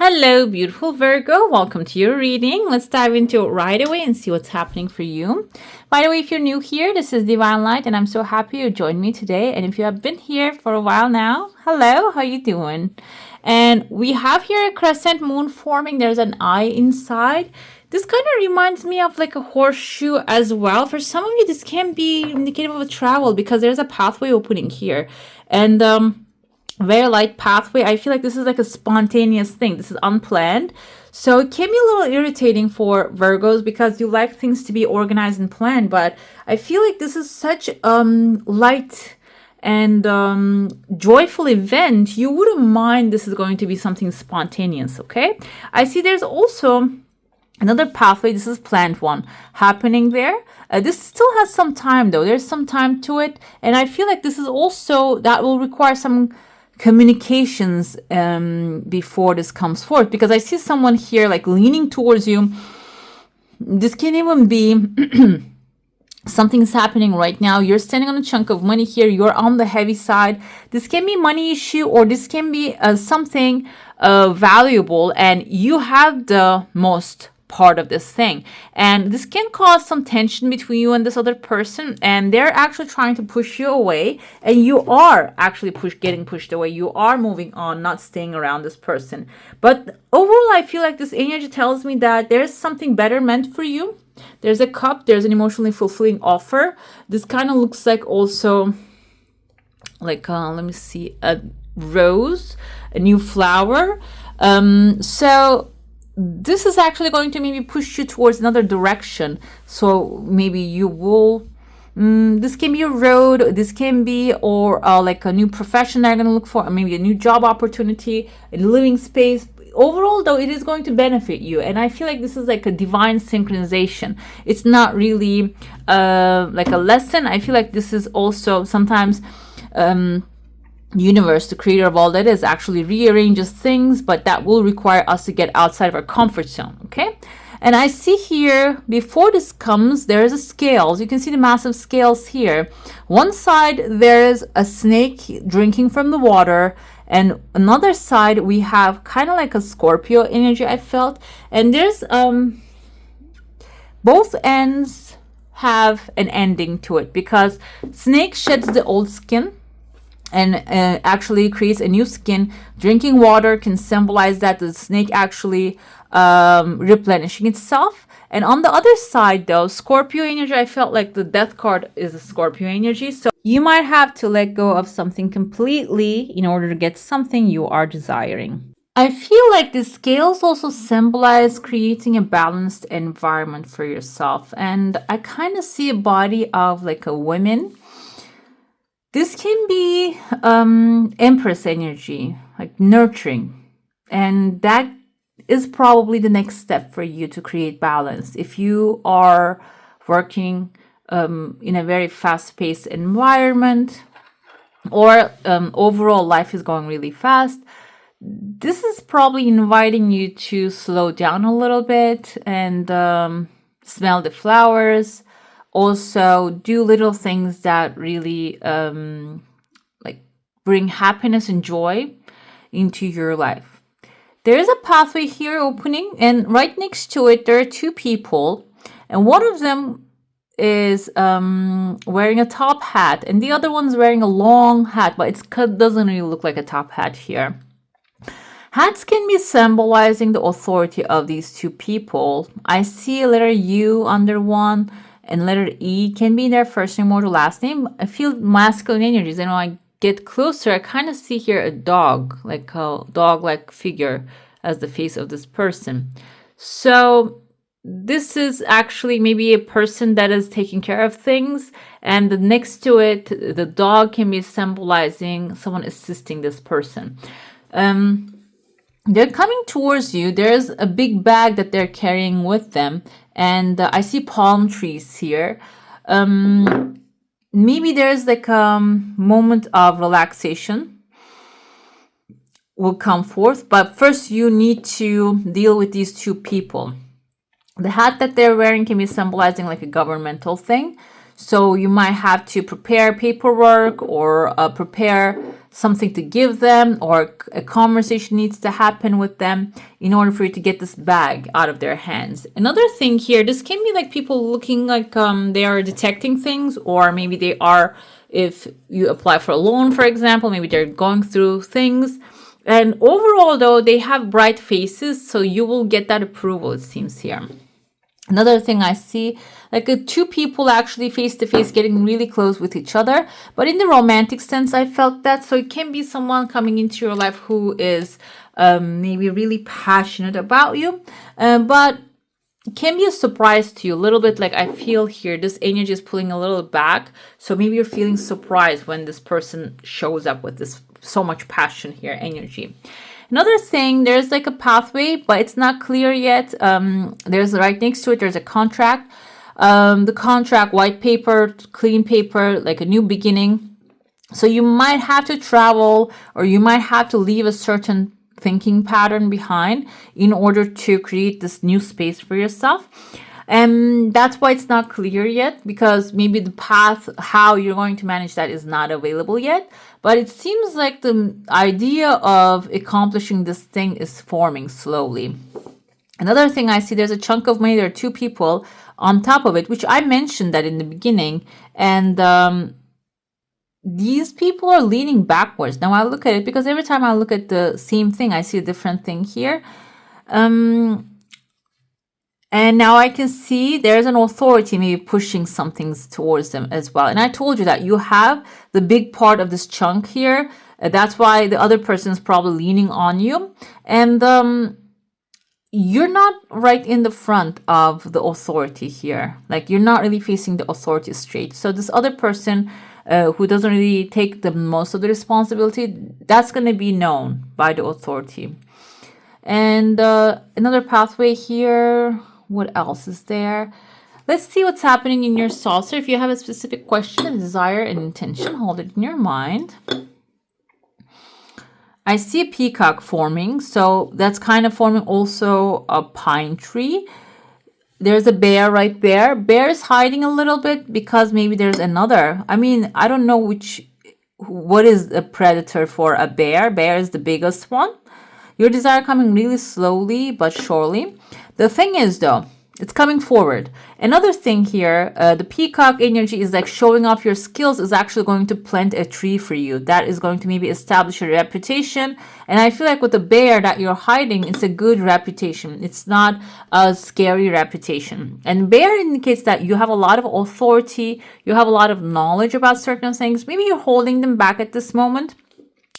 Hello, beautiful Virgo. Welcome to your reading. Let's dive into it right away and see what's happening for you. By the way, if you're new here, this is Divine Light, and I'm so happy you joined me today. And if you have been here for a while now, hello, how you doing? And we have here a crescent moon forming. There's an eye inside. This kind of reminds me of like a horseshoe as well. For some of you, this can be indicative of a travel because there's a pathway opening here. And very light pathway. I feel like this is like a spontaneous thing. This is unplanned. So it can be a little irritating for Virgos because you like things to be organized and planned. But I feel like this is such light and joyful event. You wouldn't mind this is going to be something spontaneous, okay? I see there's also another pathway. This is planned one happening there. This still has some time though. There's some time to it. And I feel like this is also, that will require some communications before this comes forth, because I see someone here like leaning towards you. This can even be something's happening right now. You're standing on a chunk of money here. You're on the heavy side. This can be money issue, or this can be something valuable, and you have the most part of this thing, and this can cause some tension between you and this other person, and they're actually trying to push you away, and you are actually getting pushed away. You are moving on, not staying around this person. But overall, I feel like this energy tells me that there's something better meant for you. There's a cup. There's an emotionally fulfilling offer. This kind of looks like also like let me see, a rose, a new flower. So this is actually going to maybe push you towards another direction. So maybe you will, this can be a road, this can be, or like a new profession they're going to look for, or maybe a new job opportunity, a living space. Overall, though, it is going to benefit you. And I feel like this is like a divine synchronization. It's not really like a lesson. I feel like this is also sometimes universe, the creator of all that is, actually rearranges things, but that will require us to get outside of our comfort zone. Okay. And I see here, before this comes, there is a scales. You can see the massive scales here. One side there is a snake drinking from the water, and another side we have kind of like a Scorpio energy, I felt. And there's both ends have an ending to it, because snake sheds the old skin and actually creates a new skin. Drinking water can symbolize that the snake actually replenishing itself. And on the other side though, Scorpio energy, I felt like the death card is a Scorpio energy. So you might have to let go of something completely in order to get something you are desiring. I feel like the scales also symbolize creating a balanced environment for yourself. And I kind of see a body of like a woman. This can be Empress energy, like nurturing. And that is probably the next step for you to create balance. If you are working in a very fast-paced environment, or overall life is going really fast, this is probably inviting you to slow down a little bit and smell the flowers. Also, do little things that really like bring happiness and joy into your life. There is a pathway here opening, and right next to it, there are two people, and one of them is wearing a top hat, and the other one's wearing a long hat, but it doesn't really look like a top hat here. Hats can be symbolizing the authority of these two people. I see a letter U under one, and letter E can be their first name or the last name. I feel masculine energies. And when I get closer, I kind of see here a dog, like a dog-like figure as the face of this person. So this is actually maybe a person that is taking care of things. And next to it, the dog can be symbolizing someone assisting this person. They're coming towards you. There's a big bag that they're carrying with them. And I see palm trees here. Maybe there's like a moment of relaxation will come forth. But first you need to deal with these two people. The hat that they're wearing can be symbolizing like a governmental thing. So you might have to prepare paperwork or prepare something to give them, or a conversation needs to happen with them in order for you to get this bag out of their hands. Another thing here, this can be like people looking like they are detecting things, or maybe they are, if you apply for a loan, for example, maybe they're going through things. And overall, though, they have bright faces, so you will get that approval, it seems here. Another thing I see, like two people actually face to face getting really close with each other. But in the romantic sense, I felt that. So it can be someone coming into your life who is maybe really passionate about you. But it can be a surprise to you a little bit. Like I feel here, this energy is pulling a little back. So maybe you're feeling surprised when this person shows up with this so much passion here, energy. Another thing, there's like a pathway, but it's not clear yet. There's right next to it, there's a contract. The contract, white paper, clean paper, like a new beginning. So you might have to travel, or you might have to leave a certain thinking pattern behind in order to create this new space for yourself. And that's why it's not clear yet, because maybe the path, how you're going to manage that, is not available yet. But it seems like the idea of accomplishing this thing is forming slowly. Another thing I see, there's a chunk of money. There are two people on top of it, which I mentioned that in the beginning. And these people are leaning backwards. Now I look at it, because every time I look at the same thing, I see a different thing here. And now I can see there's an authority maybe pushing some things towards them as well. And I told you that you have the big part of this chunk here. That's why the other person is probably leaning on you. And you're not right in the front of the authority here. Like you're not really facing the authority straight. So this other person who doesn't really take the most of the responsibility, that's going to be known by the authority. And another pathway here. What else is there? Let's see what's happening in your saucer. If you have a specific question, a desire, an intention, hold it in your mind. I see a peacock forming. So that's kind of forming also a pine tree. There's a bear right there. Bear is hiding a little bit because maybe there's another. I mean, I don't know what is a predator for a bear. Bear is the biggest one. Your desire coming really slowly but surely. The thing is, though, it's coming forward. Another thing here, the peacock energy is like showing off your skills is actually going to plant a tree for you. That is going to maybe establish a reputation. And I feel like with the bear that you're hiding, it's a good reputation. It's not a scary reputation. And bear indicates that you have a lot of authority. You have a lot of knowledge about certain things. Maybe you're holding them back at this moment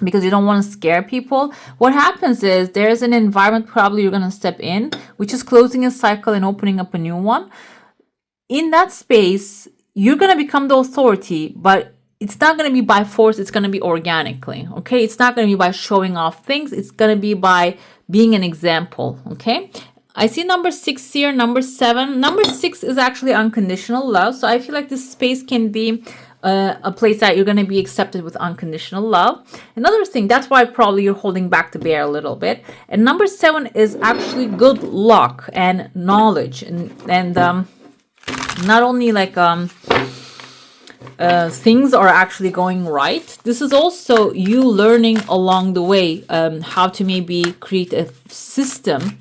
because you don't want to scare people. What happens is there's an environment probably you're going to step in, which is closing a cycle and opening up a new one. In that space, you're going to become the authority, but it's not going to be by force. It's going to be organically, okay? It's not going to be by showing off things. It's going to be by being an example, okay? I see number 6 here, number 7. Number 6 is actually unconditional love. So I feel like this space can be a place that you're going to be accepted with unconditional love. Another thing, that's why probably you're holding back the bear a little bit. And number 7 is actually good luck and knowledge. And not only like things are actually going right. This is also you learning along the way how to maybe create a system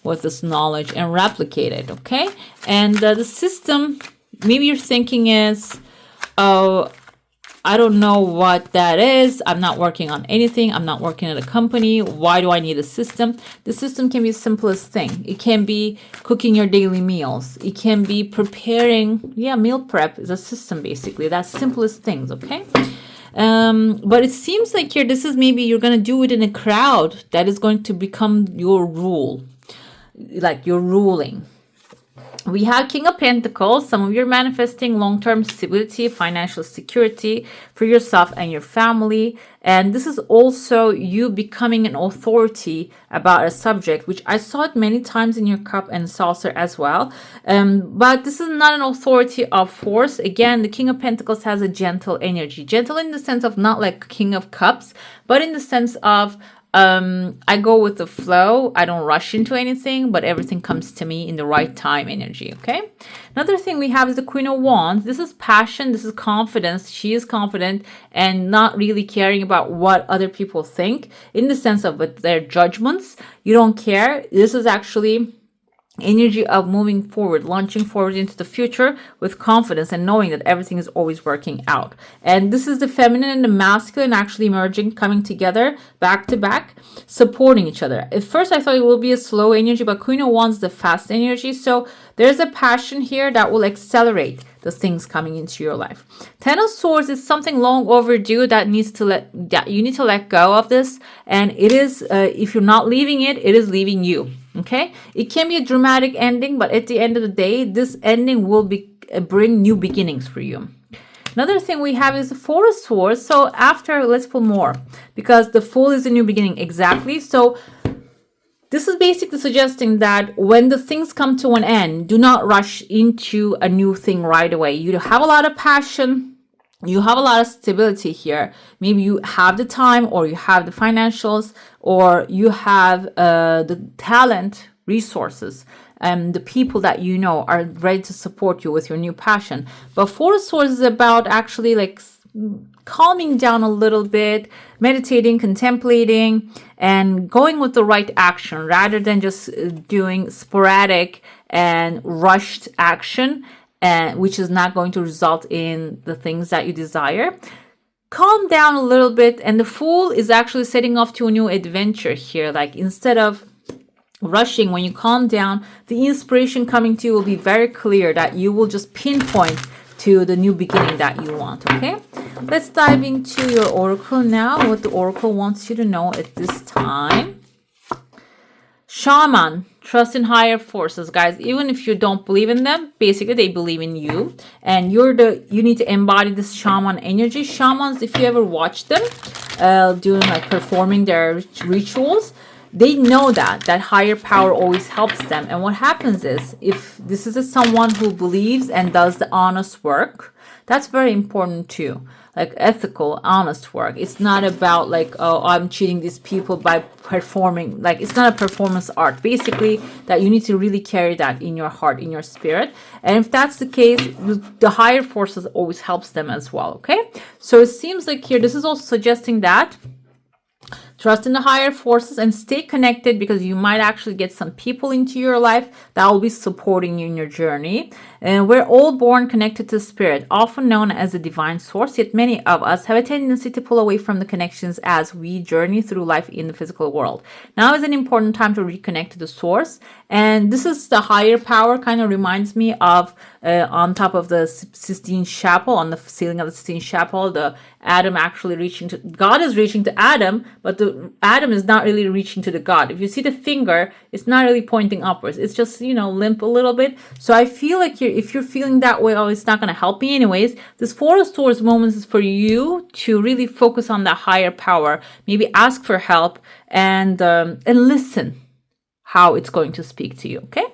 with this knowledge and replicate it, okay? And the system, maybe you're thinking is, oh, I don't know what that is. I'm not working on anything. I'm not working at a company. Why do I need a system? The system can be the simplest thing. It can be cooking your daily meals. It can be preparing. Yeah, meal prep is a system, basically. That's simplest things, okay? But it seems like here, this is maybe you're going to do it in a crowd that is going to become your rule. Like you're ruling. We have King of Pentacles. Some of you are manifesting long-term stability, financial security for yourself and your family. And this is also you becoming an authority about a subject, which I saw it many times in your cup and saucer as well. But this is not an authority of force. Again, the King of Pentacles has a gentle energy. Gentle in the sense of not like King of Cups, but in the sense of I go with the flow. I don't rush into anything, but everything comes to me in the right time energy, okay? Another thing we have is the Queen of Wands. This is passion. This is confidence. She is confident and not really caring about what other people think in the sense of with their judgments. You don't care. This is actually energy of moving forward, launching forward into the future with confidence and knowing that everything is always working out. And this is the feminine and the masculine actually merging, coming together back to back, supporting each other. At first I thought it will be a slow energy, but Queen of Wands is the fast energy. So there's a passion here that will accelerate the things coming into your life. Ten of Swords is something long overdue that you need to let go of this. And it is, if you're not leaving it, it is leaving you. Okay, it can be a dramatic ending, but at the end of the day, this ending will bring new beginnings for you. Another thing we have is the Four of Swords. So after, let's pull more, because the Fool is a new beginning. Exactly. So this is basically suggesting that when the things come to an end, do not rush into a new thing right away. You have a lot of passion. You have a lot of stability here. Maybe you have the time, or you have the financials, or you have the talent, resources, and the people that you know are ready to support you with your new passion. But Four of Swords is about actually like calming down a little bit, meditating, contemplating, and going with the right action rather than just doing sporadic and rushed action, which is not going to result in the things that you desire. Calm down a little bit, and the Fool is actually setting off to a new adventure here. Like instead of rushing, when you calm down, the inspiration coming to you will be very clear that you will just pinpoint to the new beginning that you want, okay? Let's dive into your oracle now, what the oracle wants you to know at this time. Shaman, trust in higher forces, guys. Even if you don't believe in them, basically they believe in you, and you need to embody this shaman energy. Shamans, if you ever watch them doing like performing their rituals, they know that higher power always helps them. And what happens is, if this is someone who believes and does the honest work, that's very important too. Like ethical, honest work. It's not about like, oh, I'm cheating these people by performing. Like, it's not a performance art. Basically, that you need to really carry that in your heart, in your spirit. And if that's the case, the higher forces always helps them as well, okay? So it seems like here, this is also suggesting that trust in the higher forces and stay connected, because you might actually get some people into your life that will be supporting you in your journey. And we're all born connected to spirit, often known as a divine source, yet many of us have a tendency to pull away from the connections as we journey through life in the physical world. Now is an important time to reconnect to the source. And this is the higher power, kind of reminds me of on top of the Sistine Chapel, on the ceiling of the Sistine Chapel, the Adam actually reaching to, God is reaching to Adam, but the Adam is not really reaching to the God. If you see the finger, it's not really pointing upwards. It's just, limp a little bit. So I feel like if you're feeling that way, oh, it's not going to help me anyways, this Four of Swords moments is for you to really focus on that higher power. Maybe ask for help and listen how it's going to speak to you, okay?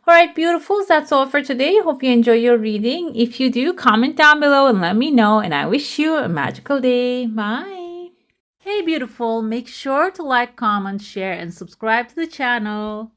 All right, beautifuls, that's all for today. Hope you enjoy your reading. If you do, comment down below and let me know. And I wish you a magical day. Bye. Hey, beautiful, make sure to like, comment, share, and subscribe to the channel.